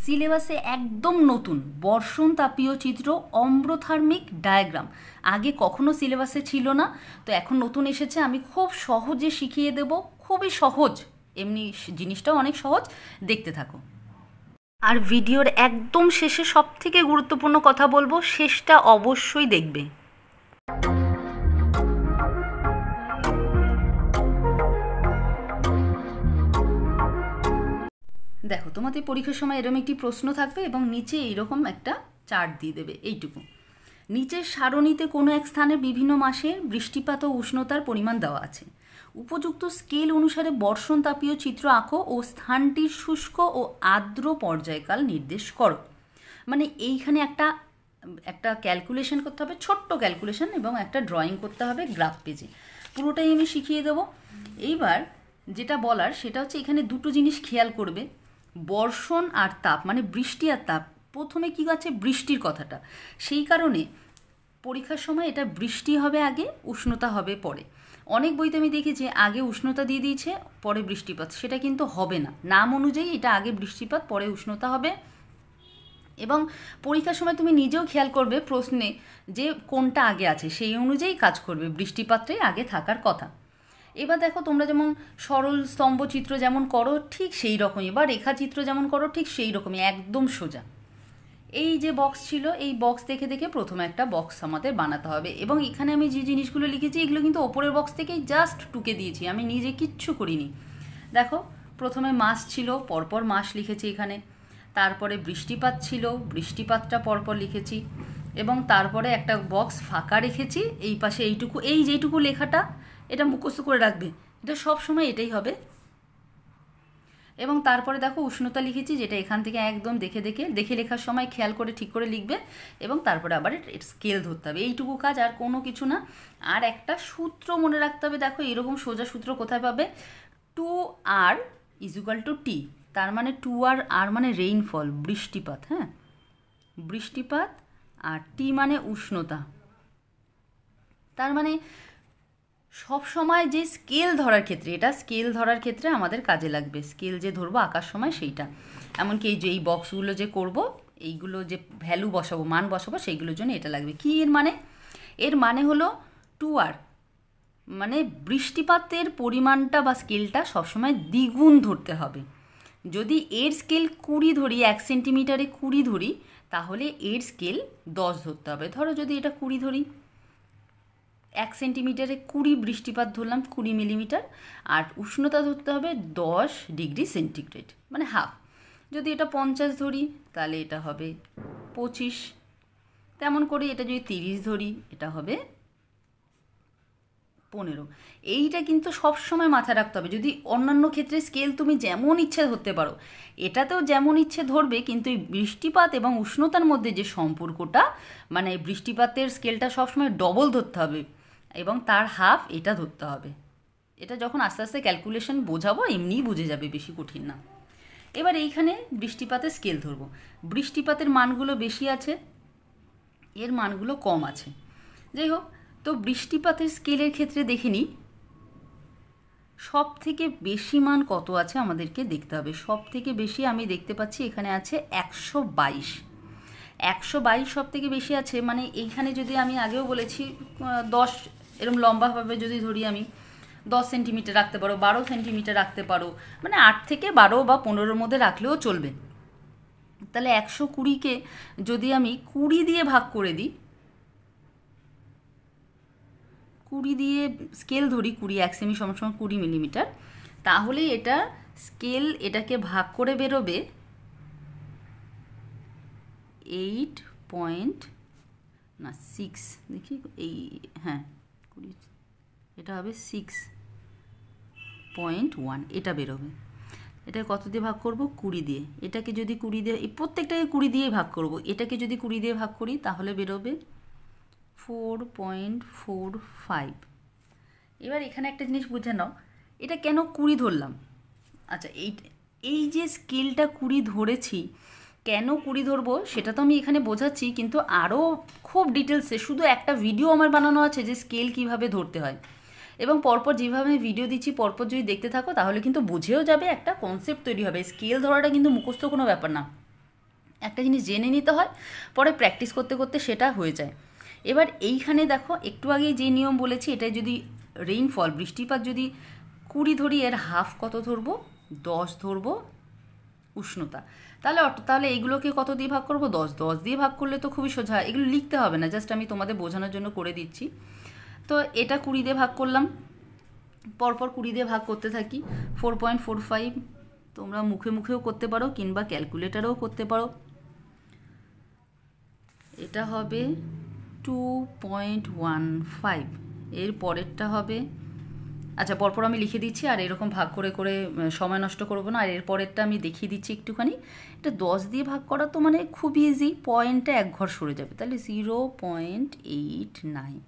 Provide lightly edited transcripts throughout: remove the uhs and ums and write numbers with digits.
সিলেবাসে একদম নতুন বর্ষণ তাপীয় চিত্র অম্লথার্মিক ডায়াগ্রাম। আগে কখনো সিলেবাসে ছিল না, তো এখন নতুন এসেছে। আমি খুব সহজে শিখিয়ে দেব, খুবই সহজ, এমনি জিনিসটাও অনেক সহজ। দেখতে থাকো। আর ভিডিওর একদম শেষে সবথেকে গুরুত্বপূর্ণ কথা বলবো, শেষটা অবশ্যই দেখবে। দেখো, তোমাদের পরীক্ষার সময় এরকম একটি প্রশ্ন থাকবে এবং নিচে এইরকম একটা চার্ট দিয়ে দেবে, এইটুকু। নিচের সারণীতে কোনো এক স্থানে বিভিন্ন মাসে বৃষ্টিপাত ও উষ্ণতার পরিমাণ দেওয়া আছে। উপযুক্ত স্কেল অনুসারে বর্ষণ তাপীয় চিত্র আঁকো ও স্থানটির শুষ্ক ও আর্দ্র পর্যায়কাল নির্দেশ করো। মানে এইখানে একটা ক্যালকুলেশন করতে হবে, ছোট্ট ক্যালকুলেশন, এবং একটা ড্রয়িং করতে হবে গ্রাফ পেজে। পুরোটাই আমি শিখিয়ে দেবো। এইবার যেটা বলার সেটা হচ্ছে, এখানে দুটো জিনিস খেয়াল করবে। বর্ষণ আর তাপ, মানে বৃষ্টি আর তাপ। প্রথমে কী আছে, বৃষ্টির কথাটা। সেই কারণে পরীক্ষার সময় এটা বৃষ্টি হবে আগে, উষ্ণতা হবে পরে। অনেক বইতে আমি দেখেছি আগে উষ্ণতা দিয়ে দিয়েছে পরে বৃষ্টিপাত, সেটা কিন্তু হবে না। নাম অনুযায়ী এটা আগে বৃষ্টিপাত পরে উষ্ণতা হবে। এবং পরীক্ষার সময় তুমি নিজেও খেয়াল করবে প্রশ্নে যে কোনটা আগে আছে, সেই অনুযায়ী কাজ করবে। বৃষ্টিপাতটাই আগে থাকার কথা। এবার দেখো, তোমরা যেমন সরল স্তম্ভচিত্র যেমন করো ঠিক সেই রকমই, বা রেখাচিত্র যেমন করো ঠিক সেই রকমই, একদম সোজা। এই যে বক্স ছিল, এই বক্স দেখে দেখে প্রথমে একটা বক্স আমাদের বানাতে হবে। এবং এখানে আমি যে জিনিসগুলো লিখেছি এগুলো কিন্তু ওপরের বক্স থেকেই জাস্ট টুকে দিয়েছি, আমি নিজে কিচ্ছু করিনি। দেখো, প্রথমে মাস ছিল, পরপর মাস লিখেছি এখানে। তারপরে বৃষ্টিপাত ছিল, বৃষ্টিপাতটা পরপর লিখেছি। এবং তারপরে একটা বক্স ফাঁকা রেখেছি এই পাশে, এইটুকু, এই যেইটুকু লেখাটা, এটা মুখস্থ করে রাখবে, এটা সব সময় এটাই হবে। এবং তারপরে দেখো উষ্ণতা লিখেছি, যেটা এখান থেকে একদম দেখে লেখার সময় খেয়াল করে ঠিক করে লিখবে। এবং তারপরে আবার স্কেল ধরতে হবে, এইটুকু কাজ, আর কোনো কিছু না। আর একটা সূত্র মনে রাখতে হবে। দেখো, এরকম সোজা সূত্র কোথায় পাবে, 2r = t। তার মানে 2r, আর মানে রেইনফল, বৃষ্টিপাত। হ্যাঁ, বৃষ্টিপাত, আর টি মানে উষ্ণতা। তার মানে সব সময় যে স্কেল ধরার ক্ষেত্রে, এটা স্কেল ধরার ক্ষেত্রে আমাদের কাজে লাগবে। স্কেল যে ধরবো আঁকার সময় সেইটা, এমনকি এই যে এই বক্সগুলো যে করব, এইগুলো যে ভ্যালু বসাবো, মান বসাবো, সেইগুলোর জন্য এটা লাগবে। কি এর মানে? এর মানে হলো 2r, মানে বৃষ্টিপাতের পরিমাণটা বা স্কেলটা সবসময় দ্বিগুণ ধরতে হবে। যদি এর স্কেল 20 ধরি, 1 সেন্টিমিটারে 20 ধরি, তাহলে এর স্কেল 10 ধরতে হবে। ধরো যদি এটা 20 ধরি, 1 সেন্টিমিটারে 20 বৃষ্টিপাত ধরলাম, 20 মিলিমিটার, আর উষ্ণতা ধরতে হবে 10 ডিগ্রি সেন্টিগ্রেড, মানে হাফ। যদি এটা 50 ধরি, তাহলে এটা হবে 25। তেমন করে এটা যদি 30 ধরি, এটা হবে 15। এইটা কিন্তু সব সময় মাথায় রাখতে হবে। যদি অন্যান্য ক্ষেত্রে স্কেল তুমি যেমন ইচ্ছে ধরতে পারো, এটাতেও যেমন ইচ্ছে ধরবে, কিন্তু এই বৃষ্টিপাত এবং উষ্ণতার মধ্যে যে সম্পর্কটা, মানে বৃষ্টিপাতের স্কেলটা সবসময় ডবল ধরতে হবে এবং তার হাফ এটা ধরতে হবে। এটা যখন আস্তে আস্তে ক্যালকুলেশন বোঝাবো, এমনিই বুঝে যাবে, বেশি কঠিন না। এবার এইখানে বৃষ্টিপাতের স্কেল ধরবো। বৃষ্টিপাতের মানগুলো বেশি আছে, এর মানগুলো কম আছে। যাই হোক, তো বৃষ্টিপাতের স্কেলের ক্ষেত্রে দেখে নিই সব থেকে বেশি মান কত আছে আমাদেরকে দেখতে হবে। সব থেকে বেশি আমি দেখতে পাচ্ছি এখানে আছে 122। 122 সব থেকে বেশি আছে। মানে এইখানে যদি আমি আগেও বলেছি 10, এরকম লম্বাভাবে যদি ধরি আমি, 10 সেন্টিমিটার রাখতে পারো, 12 সেন্টিমিটার রাখতে পারো, মানে 8 থেকে 12 বা 15-র মধ্যে রাখলেও চলবে। তাহলে 120কে যদি আমি 20 দিয়ে ভাগ করে দিই, 20 দিয়ে স্কেল ধরি, 20, 1 সেমি = 20 মিলিমিটার, তাহলে এটা স্কেল এটাকে ভাগ করে বেরোবে 8.6, দেখি এই, হ্যাঁ 20, এটা হবে 6.1, এটা বেরোবে। এটা কত দিয়ে ভাগ করব? 20 দিয়ে। এটাকে যদি 20 দিয়ে, এই প্রত্যেকটাকে 20 দিয়েই ভাগ করব, এটাকে যদি 20 দিয়ে ভাগ করি তাহলে বেরোবে 4.45। এবার এখানে একটা জিনিস বুঝে নাও, এটা কেন 20 ধরলাম। আচ্ছা, এই যে স্কেলটা 20 ধরেছি, কেন 20 ধরবো সেটা তো আমি এখানে বোঝাচ্ছি, কিন্তু আরও খুব ডিটেলসে শুধু একটা ভিডিও আমার বানানো আছে যে স্কেল কিভাবে ধরতে হয়। এবং পরপর যেভাবে আমি ভিডিও দিচ্ছি পরপর যদি দেখতে থাকো তাহলে কিন্তু বুঝেও যাবে, একটা কনসেপ্ট তৈরি হবে। স্কেল ধরাটা কিন্তু মুখস্থ কোনো ব্যাপার না। একটা জিনিস জেনে নিতে হয়, পরে প্র্যাকটিস করতে করতে সেটা হয়ে যায়। এবার এইখানে দেখো একটু আগে যে নিয়ম বলেছি, এটা যদি রেইনফল বৃষ্টিপাত যদি 20 ধরি, এর হাফ কত ধরবো? 10 ধরবো উষ্ণতা। তাহলে এইগুলোকে কত দিয়ে ভাগ করবো? 10। 10 দিয়ে ভাগ করলে তো খুবই সোজা, এগুলো লিখতে হবে না, জাস্ট আমি তোমাদের বোঝানোর জন্য করে দিচ্ছি। তো এটা 20 দিয়ে ভাগ করলাম, পরপর 20 দিয়ে ভাগ করতে থাকি। 4.45 তোমরা মুখে মুখেও করতে পারো কিংবা ক্যালকুলেটারেও করতে পারো। এটা হবে 2.15। এর পরেরটা হবে, আচ্ছা পরপর আমি লিখে দিচ্ছি, আর এরকম ভাগ করে করে সময় নষ্ট করবো না। আর এর পরেরটা আমি দেখিয়ে দিচ্ছি একটুখানি। এটা 10 দিয়ে ভাগ করা তো মানে খুব ইজি, পয়েন্টটা এক ঘর সরে যাবে, তাহলে 0.89।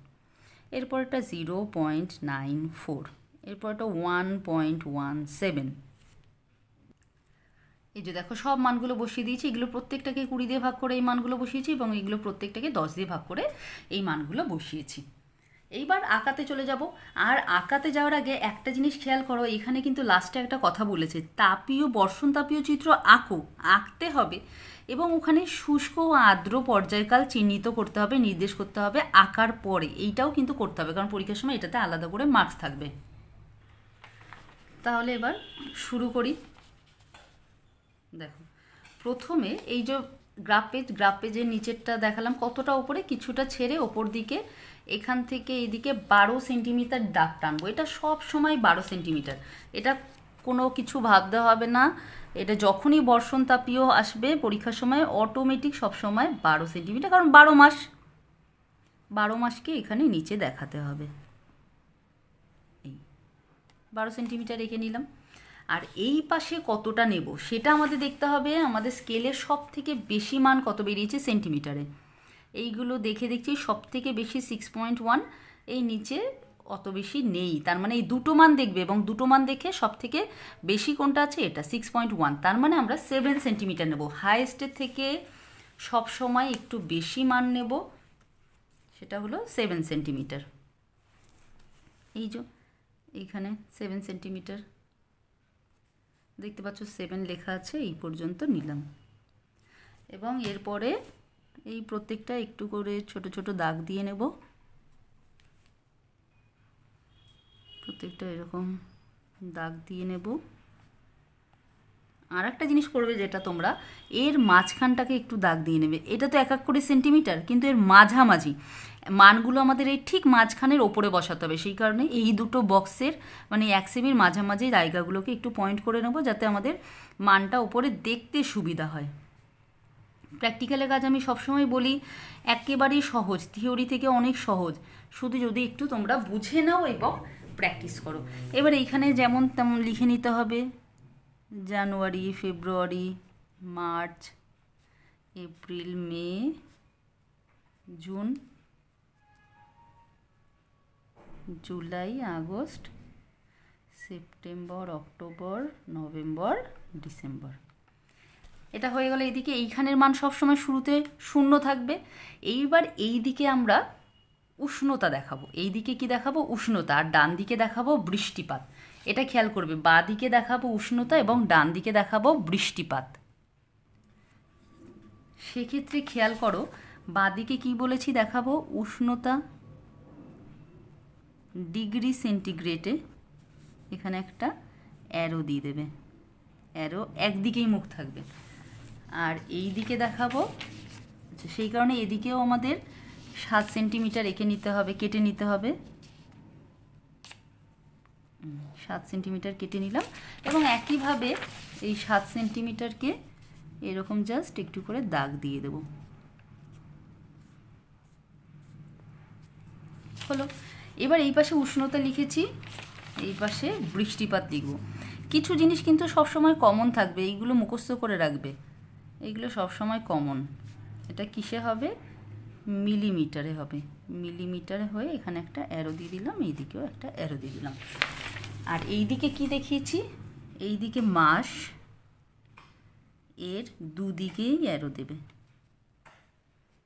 এরপরটা 0.94, এরপরটা 1.17। এই যে দেখো সব মানগুলো বসিয়ে দিয়েছি, এগুলো প্রত্যেকটাকে 20 দিয়ে ভাগ করে এই মানগুলো বসিয়েছি, এবং এগুলো প্রত্যেকটাকে 10 দিয়ে ভাগ করে এই মানগুলো বসিয়েছি। এইবার আঁকাতে চলে যাব। আর আঁকাতে যাওয়ার আগে একটা জিনিস খেয়াল করো, এখানে কিন্তু লাস্টে একটা কথা বলেছে, তাপীয় বর্ষণ তাপীয় চিত্র আঁকতে হবে, এবং ওখানে শুষ্ক ও আর্দ্র পর্যায়কাল চিহ্নিত করতে হবে, নির্দেশ করতে হবে আঁকার পরে। এইটাও কিন্তু করতে হবে, কারণ পরীক্ষার সময় এটাতে আলাদা করে মার্কস থাকবে। তাহলে এবার শুরু করি। দেখো প্রথমে এই যে গ্রাফ পেজের নিচেরটা দেখালাম কতটা ওপরে, কিছুটা ছেড়ে ওপর দিকে এখান থেকে এইদিকে 12 সেন্টিমিটার দাগ টানবো। এটা সব সময় 12 সেন্টিমিটার, এটা কোনো কিছু ভাবতে হবে না। এটা যখনই বর্ষণ তাপীয় আসবে পরীক্ষার সময় অটোমেটিক সবসময় 12 সেন্টিমিটার, কারণ 12 মাসকে এখানে নিচে দেখাতে হবে। এই 12 সেন্টিমিটার রেখে নিলাম। আর এই পাশে কতটা নেব সেটা আমাদের দেখতে হবে। আমাদের স্কেলের সব থেকে বেশি মান কত বেরিয়েছে সেন্টিমিটারে, এইগুলো দেখছি সব থেকে বেশি 6.1, এই নিচে অত বেশি নেই, তার মানে এই দুটো মান দেখবে, এবং দুটো মান দেখে সব থেকে বেশি কোনটা আছে এটা 6.1, তার মানে আমরা 7 সেন্টিমিটার নেব। হাইয়েস্টের থেকে সব সময় একটু বেশি মান নেব, সেটা হলো 7 সেন্টিমিটার। এই যে এইখানে 7 সেন্টিমিটার দেখতে পাচ্ছ, 7 লেখা আছে, এই পর্যন্ত নিলাম। এবং এরপরে এই প্রত্যেকটা একটু করে ছোট ছোট দাগ দিয়ে নেব, প্রত্যেকটা এরকম দাগ দিয়ে নেব। আর একটা জিনিস করবে যেটা তোমরা, এর মাঝখানটাকে একটু দাগ দিয়ে নেবে। এটা তো 1 করে সেন্টিমিটার, কিন্তু এর মাঝামাঝি মানগুলো আমাদের এই ঠিক মাঝখানের ওপরে বসাতে হবে। সেই কারণে এই দুটো বক্সের মানে 1 সেমির মাঝামাঝি জায়গাগুলোকে একটু পয়েন্ট করে নেব, যাতে আমাদের মানটা ওপরে দেখতে সুবিধা হয়। প্র্যাকটিক্যালের কাজ আমি সবসময় বলি একেবারেই সহজ, থিওরি থেকে অনেক সহজ, শুধু যদি একটু তোমরা বুঝে নাও এবং প্র্যাকটিস করো। এবার এইখানে যেমন তেমন লিখে নিতে হবে January, February, March, April, May, June, July, August, September, October, November, December. এটা হয়ে গেল। এইদিকে এইখানের মান সবসময় শুরুতে 0 থাকবে। এইবার এই দিকে আমরা উষ্ণতা দেখাবো, এই দিকে কি দেখাবো? উষ্ণতা। আর ডান দিকে দেখাবো বৃষ্টিপাত। এটা খেয়াল করবে, বাঁ দিকে দেখাবো উষ্ণতা এবং ডান দিকে দেখাবো বৃষ্টিপাত। সেক্ষেত্রে খেয়াল করো বাঁ দিকে কী বলেছি দেখাবো? উষ্ণতা ডিগ্রি সেন্টিগ্রেডে, এখানে একটা অ্যারো দিয়ে দেবে, অ্যারো একদিকেই মুখ থাকবে। আর এই দিকে দেখাবো, আচ্ছা সেই কারণে এদিকেও আমাদের 7 সেন্টিমিটার এঁকে নিতে হবে, কেটে নিতে হবে। 7 সেন্টিমিটার কেটে নিলাম, এবং একইভাবে এই 7 সেন্টিমিটারকে এরকম জাস্ট একটু করে দাগ দিয়ে দেব। হলো। এবার এই পাশে উষ্ণতা লিখেছি, এই পাশে বৃষ্টিপাত লিখব। কিছু জিনিস কিন্তু সবসময় কমন থাকবে, এইগুলো মুখস্থ করে রাখবে, এইগুলো সবসময় কমন। এটা কিসে হবে? মিলিমিটারে হবে। মিলিমিটারে হয়ে এখানে একটা অ্যারো দিয়ে দিলাম, এই দিকেও একটা অ্যারো দিয়ে দিলাম। আর এই দিকে কি দেখিয়েছি? এই দিকে মাস, এর দুদিকেই অ্যারো দেবে,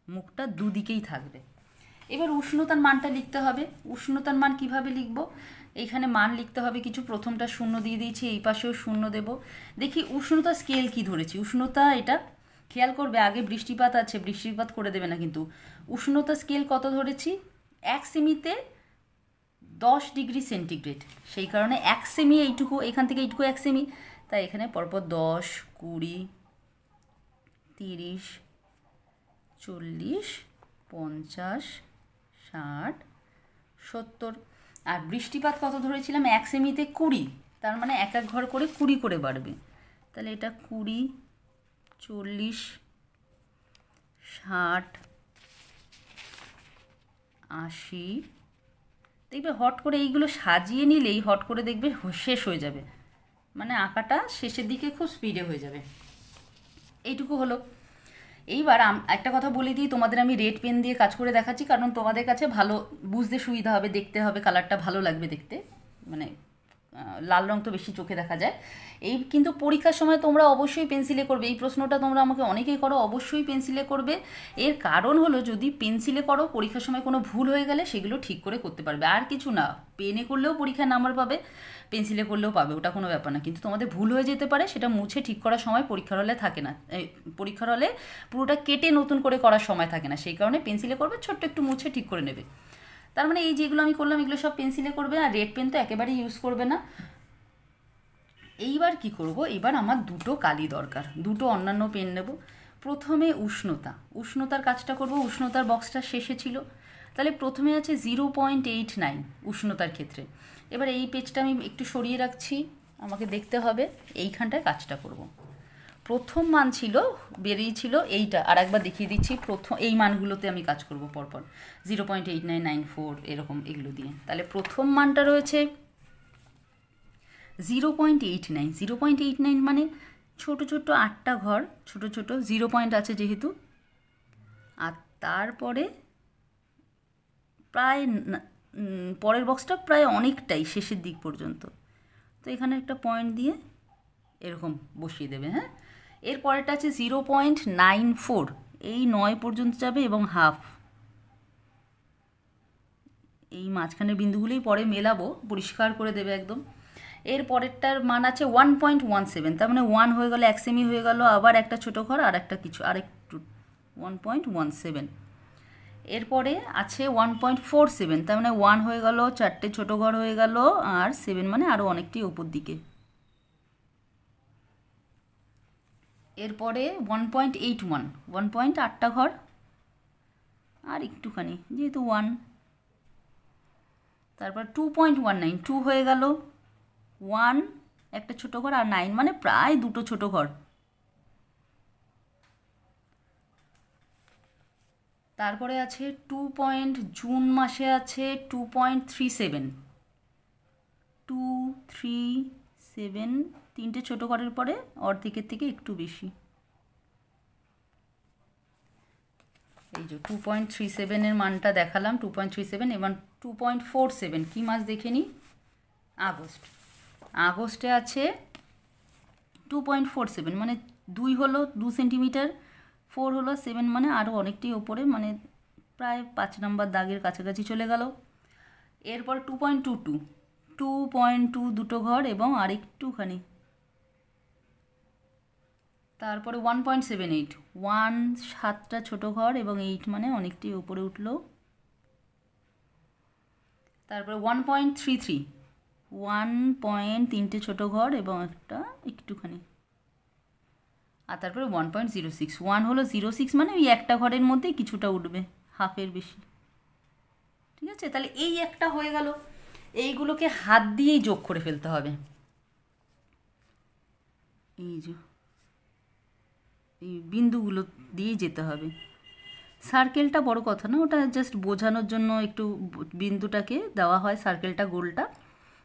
মুখটা দুদিকেই থাকবে। এবার উষ্ণতার মানটা লিখতে হবে। উষ্ণতার মান কিভাবে লিখব? এইখানে মান লিখতে হবে কিছু, প্রথমটা 0 দিয়ে দিয়েছি, এই পাশেও 0 দেব। দেখি উষ্ণতা স্কেল কি ধরেছি। উষ্ণতা এটা খেয়াল করবে আগে বৃষ্টিপাত আছে, বৃষ্টিপাত করে দেবে না কিন্তু। উষ্ণতা স্কেল কত ধরেছি? 1 সেমিতে 10 ডিগ্রি সেন্টিগ্রেড, সেই কারণে 1 সেমি এইটুকু, এখান থেকে এইটুকু 1 সেমি, তাই এখানে পরপর 10, 20, 30, 40, 50, 60, 70। আর বৃষ্টিপাত কত ধরেছিলাম? 1 সেমিতে 20, তার মানে এক এক ঘর করে 20 করে বাড়বে। তাহলে এটা 20, 40, 60, 80। দেখবে হট করে এইগুলো সাজিয়ে নিলেই হট করে দেখবে শেষ হয়ে যাবে, মানে আঁকাটা শেষের দিকে খুব স্পিডে হয়ে যাবে। এইটুকু হলো। এইবার একটা কথা বলে দিই, তোমাদের আমি রেড পেন দিয়ে কাজ করে দেখাচ্ছি, কারণ তোমাদের কাছে ভালো বুঝতে সুবিধা হবে, দেখতে হবে, কালারটা ভালো লাগবে দেখতে, মানে লাল রং তো বেশি চোখে দেখা যায়। এই কিন্তু পরীক্ষার সময় তোমরা অবশ্যই পেন্সিলে করবে। এই প্রশ্নটা তোমরা আমাকে অনেকেই করো, অবশ্যই পেন্সিলে করবে। এর কারণ হলো যদি পেন্সিলে করো পরীক্ষার সময় কোনো ভুল হয়ে গেলে সেগুলো ঠিক করে করতে পারবে, আর কিছু না। পেনে করলেও পরীক্ষায় নাম্বার পাবে, পেন্সিলে করলেও পাবে, ওটা কোনো ব্যাপার না। কিন্তু তোমাদের ভুল হয়ে যেতে পারে, সেটা মুছে ঠিক করার সময় পরীক্ষার হলে থাকে না, পরীক্ষার হলে পুরোটা কেটে নতুন করে করার সময় থাকে না, সেই কারণে পেন্সিলে করবে, ছোট্ট একটু মুছে ঠিক করে নেবে। তার মানে এই যেগুলো আমি করলাম এগুলো সব পেন্সিলে করবে, আর রেড পেন তো একেবারেই ইউজ করবে না। এইবার কি করব? এবার আমার দুটো কালি দরকার, দুটো অন্যান্য পেন নেব। প্রথমে উষ্ণতার কাজটা করব। উষ্ণতার বক্সটা শেষে ছিল, তাহলে প্রথমে আছে 0.89 উষ্ণতার ক্ষেত্রে। এবার এই পেজটা আমি একটু সরিয়ে রাখছি, আমাকে দেখতে হবে এইখানটায় কাজটা করব। প্রথম মান ছিল, বেরিয়েছিল এইটা, আর একবার দেখিয়ে দিচ্ছি। প্রথম এই মানগুলোতে আমি কাজ করব পরপর, 0.8994 এরকম এগুলো দিয়ে। তাহলে প্রথম মানটা রয়েছে 0.89। 0.89 মানে ছোট ছোট 8টা ঘর, ছোট ছোট 0 পয়েন্ট আছে যেহেতু, আর তারপরে প্রায় পরের বক্সটা প্রায় অনেকটাই শেষের দিক পর্যন্ত, তো এখানে একটা পয়েন্ট দিয়ে এরকম বসিয়ে দেবে। হ্যাঁ, এর পরেরটা আছে 0.94, এই 9 পর্যন্ত যাবে এবং হাফ। এই মাঝখানের বিন্দুগুলোই পরে মেলাবো, পরিষ্কার করে দেবে একদম। এর পরেরটার মান আছে 1.17, তার মানে 1 হয়ে গেল, 1 সেমি হয়ে গেল, আবার একটা ছোটো ঘর আর একটা কিছু আরেকটু 1.17। এরপরে আছে 1.47, তার মানে 1 হয়ে গেল, 4টে ছোটো ঘর হয়ে গেল, আর 7 মানে আরও অনেকটি ওপর দিকে। এরপরে 1.81, 1.8টা ঘর আর একটুখানি যেহেতু 1। তারপর 2.19, 2 হয়ে গেল, 1 একটা ছোটো ঘর আর 9 মানে প্রায় দুটো ছোটো ঘর। তারপরে আছে জুন মাসে আছে 2.37, 237, 3টে ছোটো ঘরের পরে অর্ধেকের থেকে একটু বেশি। এই যে 2.37-এর মানটা দেখালাম, 2.37। এবার 2.47 কী মাস দেখে নিই? আগস্টে আছে 2.47, মানে 2 হলো 2 সেন্টিমিটার, 4 হলো 7 মানে আরও অনেকটাই ওপরে, মানে প্রায় 5 নম্বর দাগের কাছাকাছি চলে গেল। এরপর 2.22, 2.2 দুটো ঘর এবং আরেকটুখানি। তারপরে 1.78, 1 7টা ছোটো ঘর এবং 8 মানে অনেকটাই ওপরে উঠলো। তারপরে 1.33, 1.3টে ছোটো ঘর এবং একটা একটুখানি। আর তারপরে 1.06, 1 হলো 06 মানে ওই একটা ঘরের মধ্যেই কিছুটা উঠবে, হাফের বেশি। ঠিক আছে, তাহলে এই একটা হয়ে গেল। এইগুলোকে হাত দিয়েই যোগ করে ফেলতে হবে। এই যে এই বিন্দুগুলো দিয়েই যেতে হবে। সার্কেলটা বড় কথা না, ওটা জাস্ট বোঝানোর জন্য একটু বিন্দুটাকে দেওয়া হয়, সার্কেলটা গোলটা,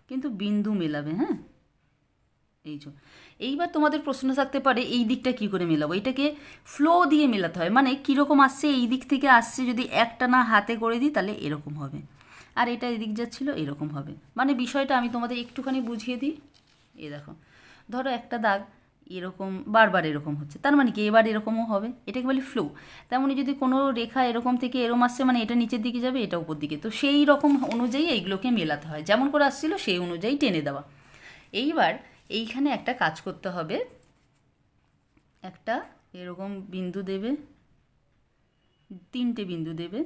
কিন্তু বিন্দু মেলাবে। হ্যাঁ, এই যে এইবার তোমাদের প্রশ্ন থাকতে পারে এই দিকটা কি করে মেলাবো? এটাকে ফ্লো দিয়ে মেলাতে হয়, মানে কীরকম আসছে, এই দিক থেকে আসছে, যদি একটা না হাতে করে দিই তাহলে এরকম হবে, আর এটা এদিক যাচ্ছিলো এরকম হবে। মানে বিষয়টা আমি তোমাদের একটুখানি বুঝিয়ে দিই। দেখো, ধরো একটা দাগ এরকম বারবার এরকম হচ্ছে, তার মানে কি এবার এরকমও হবে, এটাকে বলি ফ্লো। তেমনই যদি কোনো রেখা এরকম থেকে এরম আসছে, মানে এটা নিচের দিকে যাবে, এটা উপর দিকে, তো সেই রকম অনুযায়ী এইগুলোকে মেলাতে হয়, যেমন করে আসছিল সেই অনুযায়ী টেনে দেওয়া। এইবার এইখানে একটা কাজ করতে হবে, একটা এরকম বিন্দু দেবে, 3টে বিন্দু দেবে,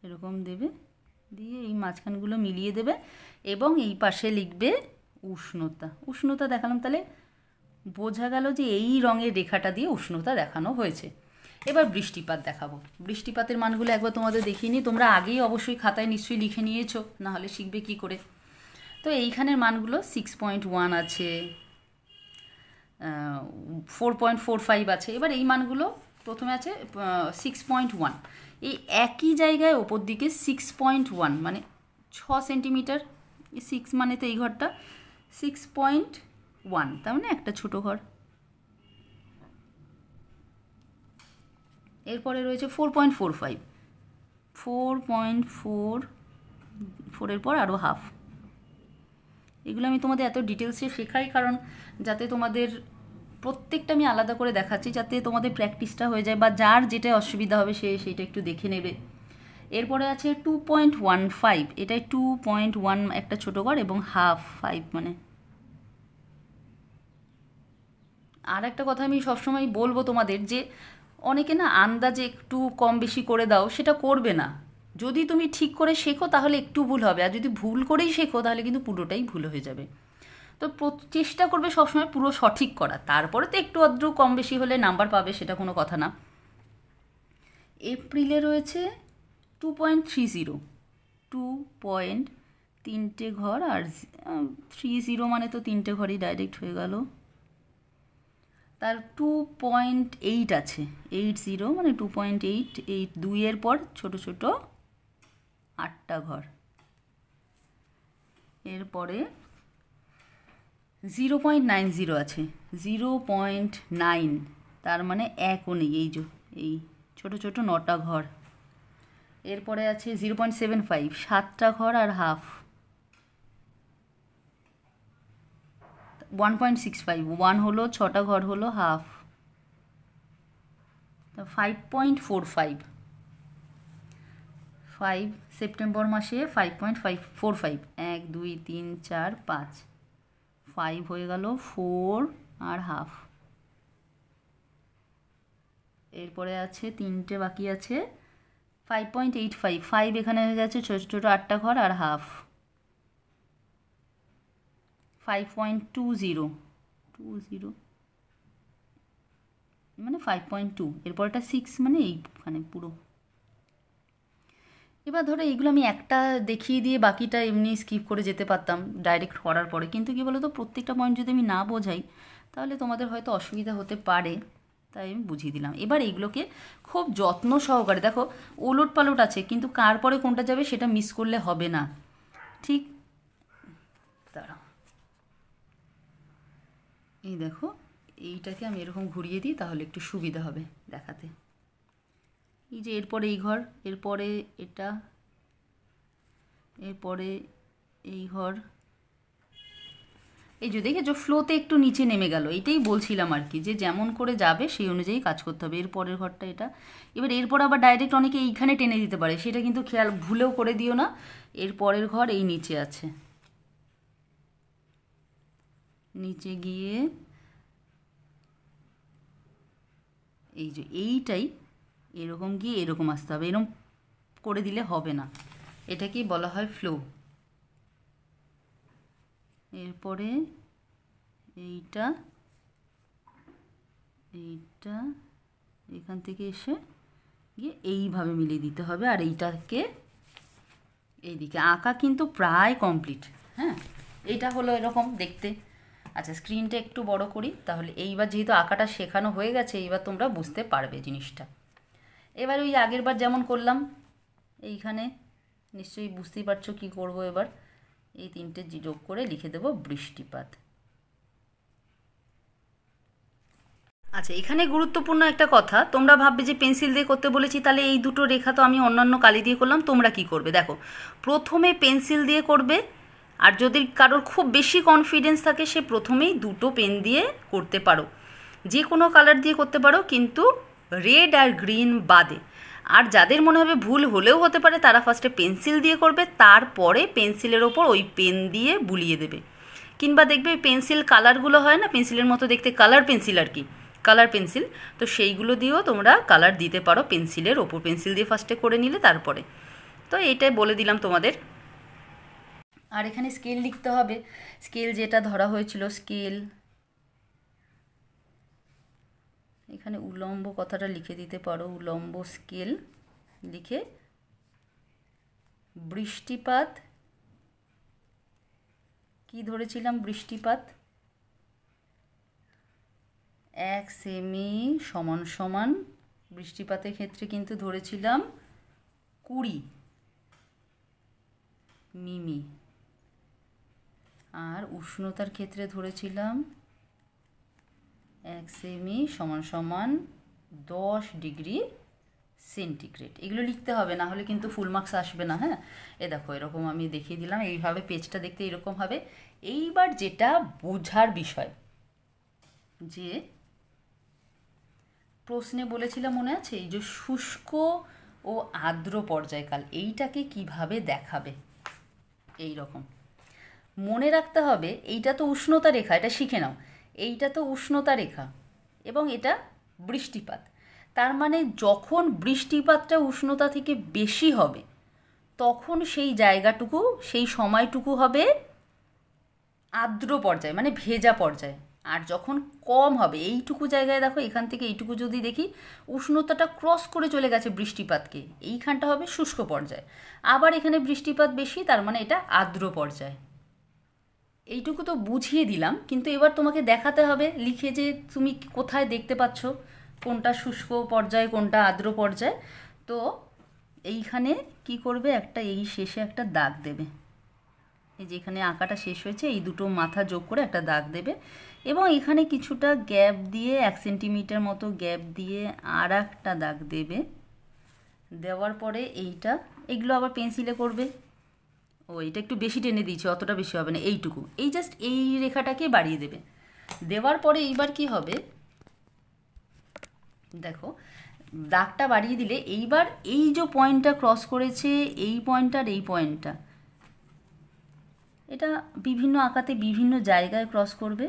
এরকম দেবে, দিয়ে এই মাঝখানগুলো মিলিয়ে দেবে এবং এই পাশে লিখবে উষ্ণতা। উষ্ণতা দেখালাম, তাহলে বোঝা গেল যে এই রঙের রেখাটা দিয়ে উষ্ণতা দেখানো হয়েছে। এবার বৃষ্টিপাত দেখাবো। বৃষ্টিপাতের মানগুলো একবার তোমাদের দেখিয়ে নিই। তোমরা আগেই অবশ্যই খাতায় নিশ্চয়ই লিখে নিয়েছো, নাহলে শিখবে কি করে। তো এইখানের মানগুলো 6.1 আছে, 4.45 আছে। এবার এই মানগুলো প্রথমে আছে 6.1। এই একই জায়গায় ওপর দিকে 6.1 মানে 6 সেন্টিমিটার, 6 মানে তো এই ঘরটা 6.1, তার মানে একটা ছোটো ঘর। এরপরে রয়েছে 4.45, 4.4 পর আরও হাফ। এগুলো আমি তোমাদের এত ডিটেলসে শেখাই কারণ যাতে তোমাদের প্রত্যেকটা আমি আলাদা করে দেখাচ্ছি, যাতে তোমাদের প্র্যাকটিসটা হয়ে যায়, বা যার যেটা অসুবিধা হবে সেইটা একটু দেখে নেবে। এরপরে আছে 2.15, এটাই 2.1 একটা ছোটো ঘর এবং হাফ 5 মানে। আর একটা কথা আমি সবসময় বলবো তোমাদের, যে অনেকে না আন্দাজে একটু কম বেশি করে দাও, সেটা করবে না। যদি তুমি ঠিক করে শেখো তাহলে একটু ভুল হবে, আর যদি ভুল করেই শেখো তাহলে কিন্তু পুরোটাই ভুল হয়ে যাবে। তো চেষ্টা করবে সবসময় পুরো সঠিক করা, তারপরে তো একটু আধটু কম বেশি হলে নাম্বার পাবে, সেটা কোনো কথা না। এপ্রিলে রয়েছে 2.30, 3টে ঘর, আর 30 মানে তো 3টে ঘরই ডাইরেক্ট হয়ে গেল। তার 2.8 আছে, 80 মানে 2.8, এই 2-এর পর ছোট ছোট 8টা ঘর। এরপরে 0.90 আছে, 0.9 তার মানে 1ও নেই, এই ছোট ছোট 9টা ঘর। এরপরে আছে 0.75, 7টা ঘর আর হাফ। 1.65, 1 হলো, 6টা ঘর হলো হাফ। 5.45, 5 সেপ্টেম্বর মাসে 5.45, 1 2 3 4 5, 5 হয়ে গেল, 4 আর হাফ। এরপরে আছে 3টে বাকি আছে, 5.85, 5 এখানে হয়ে গেছে, ছোটো ছোটো 8টা ঘর আর হাফ। 5.20 মানে 5.2, এরপরটা 6 মানে এইখানে পুরো। এবার ধরো এইগুলো আমি একটা দেখিয়ে দিয়ে বাকিটা এমনি স্কিপ করে যেতে পারতাম ডাইরেক্ট করার পরে, কিন্তু কি বলো তো, প্রত্যেকটা পয়েন্ট যদি আমি না বোঝাই তাহলে তোমাদের হয়তো অসুবিধা হতে পারে, তাই আমি বুঝিয়ে দিলাম। এবার এইগুলোকে খুব যত্ন সহকারে দেখো, ওলট পালট আছে কিন্তু কার পরে কোনটা যাবে সেটা মিস করলে হবে না, ঠিক? দাঁড়াও, এই দেখো, এইটাকে আমি এরকম ঘুরিয়ে দিই তাহলে একটু সুবিধা হবে দেখাতে। এই যে এরপরে এই ঘর, এরপরে এটা, এরপরে এই ঘর, এই যে দেখেছো ফ্লোতে একটু নিচে নেমে গেল, এইটাই বলছিলাম আর কি, যে যেমন করে যাবে সেই অনুযায়ী কাজ করতে হবে। এরপরের ঘরটা এটা, এবার এরপর আবার ডাইরেক্ট অনেকে এইখানে টেনে দিতে পারে, সেটা কিন্তু খেয়াল ভুলেও করে দিও না। এরপরের ঘর এই নিচে আছে, নিচে গিয়ে এই যে এইটাই এরকম গিয়ে এরকম আসতে হবে, এরকম করে দিলে হবে না, এটাকেই বলা হয় ফ্লো। এরপরে এইটা এইটা এখান থেকে এসে গিয়ে এইভাবে মিলিয়ে দিতে হবে, আর এইটাকে এইদিকে আঁকা কিন্তু প্রায় কমপ্লিট। হ্যাঁ, এটা হলো এরকম দেখতে। আচ্ছা, স্ক্রিনটা একটু বড় করি, তাহলে এইবার যেহেতু আঁকাটা শেখানো হয়ে গেছে এইবার তোমরা বুঝতে পারবে জিনিসটা। এবার ওই আগের বার যেমন করলাম এইখানে নিশ্চয়ই বুঝতেই পারছো কি করব। এবার এই 3টে যোগ করে লিখে দেব বৃষ্টিপাত। আচ্ছা, এখানে গুরুত্বপূর্ণ একটা কথা, তোমরা ভাববে যে পেন্সিল দিয়ে করতে বলেছি, তাহলে এই দুটো রেখা তো আমি অন্যান্য কালি দিয়ে করলাম, তোমরা কি করবে দেখো, প্রথমে পেন্সিল দিয়ে করবে, আর যদি কারোর খুব বেশি কনফিডেন্স থাকে সে প্রথমেই 2টো পেন দিয়ে করতে পারো, যে কোনো কালার দিয়ে করতে পারো, কিন্তু রেড আর গ্রিন বাদে। আর যাদের মনে হবে ভুল হলেও হতে পারে তারা ফার্স্টে পেন্সিল দিয়ে করবে, তারপরে পেন্সিলের ওপর ওই পেন দিয়ে বুলিয়ে দেবে। কিংবা দেখবে পেন্সিল কালারগুলো হয় না, পেন্সিলের মতো দেখতে, কালার পেন্সিল আর কি, কালার পেন্সিল, তো সেইগুলো দিয়েও তোমরা কালার দিতে পারো পেন্সিলের ওপর, পেন্সিল দিয়ে ফার্স্টে করে নিলে তারপরে। তো এইটাই বলে দিলাম তোমাদের। আর এখানে স্কেল লিখতে হবে, স্কেল যেটা ধরা হয়েছিল স্কেল, এখানে উলম্ব কথাটা লিখে দিতে পারো, উলম্ব স্কেল লিখে বৃষ্টিপাত কি ধরেছিলাম, বৃষ্টিপাত 1 সেমি সমান সমান, বৃষ্টিপাতের ক্ষেত্রে কিন্তু ধরেছিলাম 20 মিমি, আর উষ্ণতার ক্ষেত্রে ধরেছিলাম 1 সেমি সমান সমান 10 ডিগ্রি সেন্টিগ্রেড। এগুলো লিখতে হবে, না হলে কিন্তু ফুল মার্কস আসবে না। হ্যাঁ, এ দেখো এরকম আমি দেখিয়ে দিলাম, এইভাবে পেজটা দেখতে এরকম হবে। এইবার যেটা বোঝার বিষয়, যে প্রশ্নে বলেছিলাম মনে আছে, এই যে শুষ্ক ও আর্দ্র পর্যায়কাল, এইটাকে কিভাবে দেখাবে, এই রকম মনে রাখতে হবে। এইটা তো উষ্ণতা রেখা, এটা শিখে নাও, এইটা তো উষ্ণতা রেখা এবং এটা বৃষ্টিপাত। তার মানে যখন বৃষ্টিপাতটা উষ্ণতা থেকে বেশি হবে তখন সেই জায়গাটুকু, সেই সময়টুকু হবে আর্দ্র পর্যায়, মানে ভেজা পর্যায়। আর যখন কম হবে, এইটুকু জায়গায় দেখো, এখান থেকে এইটুকু যদি দেখি উষ্ণতাটা ক্রস করে চলে গেছে বৃষ্টিপাতকে, এইখানটা হবে শুষ্ক পর্যায়। আবার এখানে বৃষ্টিপাত বেশি, তার মানে এটা আর্দ্র পর্যায়। এইটুকু তো বুঝিয়ে দিলাম, কিন্তু এবার তোমাকে দেখাতে হবে লিখে যে তুমি কোথায় দেখতে পাচ্ছ কোনটা শুষ্ক পর্যায় কোনটা আর্দ্র পর্যায়। তো এইখানে কি করবে, একটা এই শেষে একটা দাগ দেবে, এই যেখানে আঁকাটা শেষ হয়েছে এই দুটো মাথা যোগ করে একটা দাগ দেবে, এবং এখানে কিছুটা গ্যাপ দিয়ে 1 সেন্টিমিটার মতো গ্যাপ দিয়ে আর একটা দাগ দেবে। দেওয়ার পরে এগুলো আবার পেন্সিলে করবে। ও, এটা একটু বেশি টেনে দিয়েছে, অতটা বেশি হবে না, এইটুকু, এই জাস্ট এই রেখাটাকে বাড়িয়ে দেবে। দেওয়ার পরে এইবার কি হবে দেখো, দাগটা বাড়িয়ে দিলে এইবার এই যে পয়েন্টটা ক্রস করেছে, এই পয়েন্টটা আর এই পয়েন্টটা, এটা বিভিন্ন আঁকাতে বিভিন্ন জায়গায় ক্রস করবে।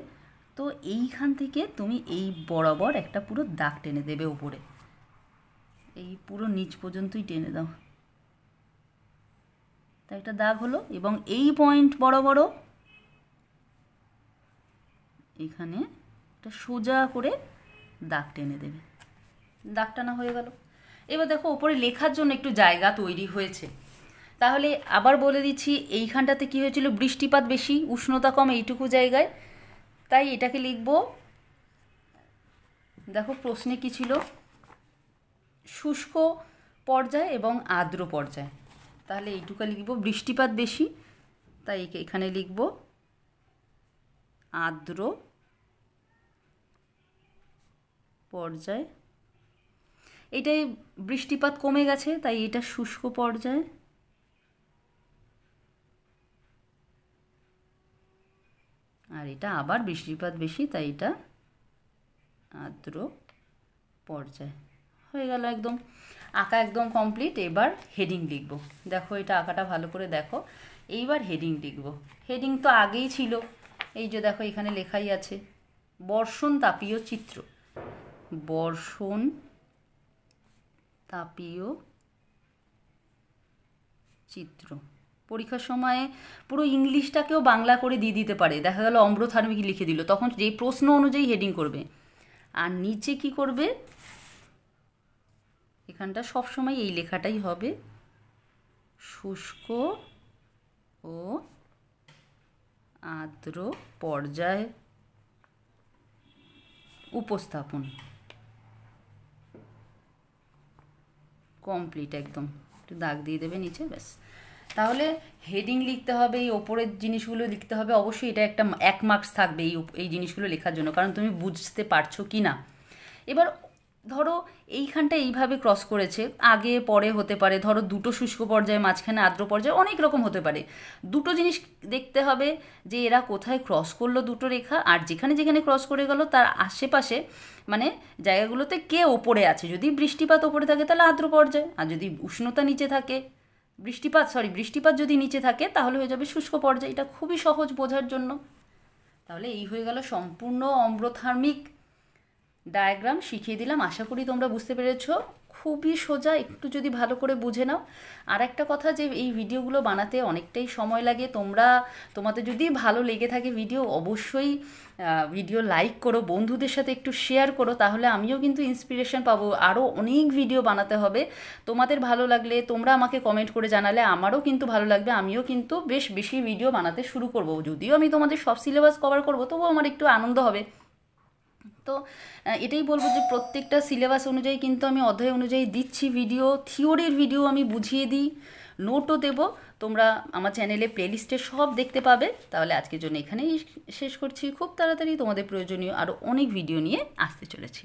তো এইখান থেকে তুমি এই বরাবর একটা পুরো দাগ টেনে দেবে উপরে, এই পুরো নিচ পর্যন্তই টেনে দাও, তা একটা দাগ হলো। এবং এই পয়েন্ট বড় বড় এখানে একটা সোজা করে দাগ টেনে দেবে, দাগ টানা হয়ে গেল। এবার দেখো ওপরে লেখার জন্য একটু জায়গা তৈরি হয়েছে। তাহলে আবার বলে দিচ্ছি, এইখানটাতে কি হয়েছিল, বৃষ্টিপাত বেশি উষ্ণতা কম এইটুকু জায়গায়, তাই এটাকে লিখব, দেখো প্রশ্নে কি ছিল, শুষ্ক পর্যায় এবং আর্দ্র পর্যায়। তাহলে এইটুকু লিখব বৃষ্টিপাত বেশি, তাই এখানে লিখব আর্দ্র পর্যায়। এটাই বৃষ্টিপাত কমে গেছে, তাই এটা শুষ্ক পর্যায়। আর এটা আবার বৃষ্টিপাত বেশি, তাই এটা আর্দ্র পর্যায়। হয়ে গেল, একদম আঁকা একদম কমপ্লিট। এবার হেডিং লিখব। দেখো এটা আঁকাটা ভালো করে দেখো, এইবার হেডিং লিখব। হেডিং তো আগেই ছিল, এই যে দেখো এখানে লেখাই আছে, বর্ষণ তাপীয় চিত্র। বর্ষণ তাপীয় চিত্র। পরীক্ষার সময়ে পুরো ইংলিশটাকেও বাংলা করে দিয়ে দিতে পারে, দেখা গেল অম্লথার্মিক লিখে দিল, তখন যেই প্রশ্ন অনুযায়ী হেডিং করবে। আর নিচে কি করবে, এখানটা সবসময় এই লেখাটাই হবে, শুষ্ক ও আর্দ্র পর্যায় উপস্থাপন। কমপ্লিট, একদম একটু দাগ দিয়ে দেবে নিচে, ব্যাস। তাহলে হেডিং লিখতে হবে, এই ওপরের জিনিসগুলো লিখতে হবে, অবশ্যই এটা একটা 1 মার্কস থাকবে এই জিনিসগুলো লেখার জন্য, কারণ তুমি বুঝতে পারছো কি না। এবার ধরো এইখানটা এইভাবে ক্রস করেছে, আগে পরে হতে পারে, ধরো দুটো শুষ্ক পর্যায়ে মাঝখানে আর্দ্র পর্যায়ে, অনেক রকম হতে পারে। দুটো জিনিস দেখতে হবে যে এরা কোথায় ক্রস করলো দুটো রেখা, আর যেখানে যেখানে ক্রস করে গেল তার আশেপাশে মানে জায়গাগুলোতে কে ওপরে আছে। যদি বৃষ্টিপাত ওপরে থাকে তাহলে আর্দ্র পর্যায়, আর যদি উষ্ণতা নিচে থাকে, বৃষ্টিপাত যদি নিচে থাকে তাহলে হয়ে যাবে শুষ্ক পর্যায়। এটা খুবই সহজ বোঝার জন্য। তাহলে এই হয়ে গেল সম্পূর্ণ অম্লথার্মিক ডায়াগ্রাম শিখিয়ে দিলাম, আশা করি তোমরা বুঝতে পেরেছো। খুবই সোজা, একটু যদি ভালো করে বুঝে নাও। আর একটা কথা, যে এই ভিডিওগুলো বানাতে অনেকটাই সময় লাগে। তোমাদের যদি ভালো লেগে থাকে ভিডিও, অবশ্যই ভিডিও লাইক করো, বন্ধুদের সাথে একটু শেয়ার করো, তাহলে আমিও কিন্তু ইন্সপিরেশন পাবো, আরও অনেক ভিডিও বানাতে হবে। তোমাদের ভালো লাগলে তোমরা আমাকে কমেন্ট করে জানালে আমারও কিন্তু ভালো লাগবে, আমিও কিন্তু বেশ বেশি ভিডিও বানাতে শুরু করব। যদিও আমি তোমাদের সব সিলেবাস কভার করবো, তবুও আমার একটু আনন্দ হবে। তো এটাই বলবো যে প্রত্যেকটা সিলেবাস অনুযায়ী কিন্তু আমি অধ্যায় অনুযায়ী দিচ্ছি ভিডিও, থিওরির ভিডিও আমি বুঝিয়ে দিই, নোটও দেব। তোমরা আমার চ্যানেলে প্লেলিস্টে সব দেখতে পাবে। তাহলে আজকের জন্য এখানেই শেষ করছি। খুব তাড়াতাড়ি তোমাদের প্রয়োজনীয় আরও অনেক ভিডিও নিয়ে আসতে চলেছি।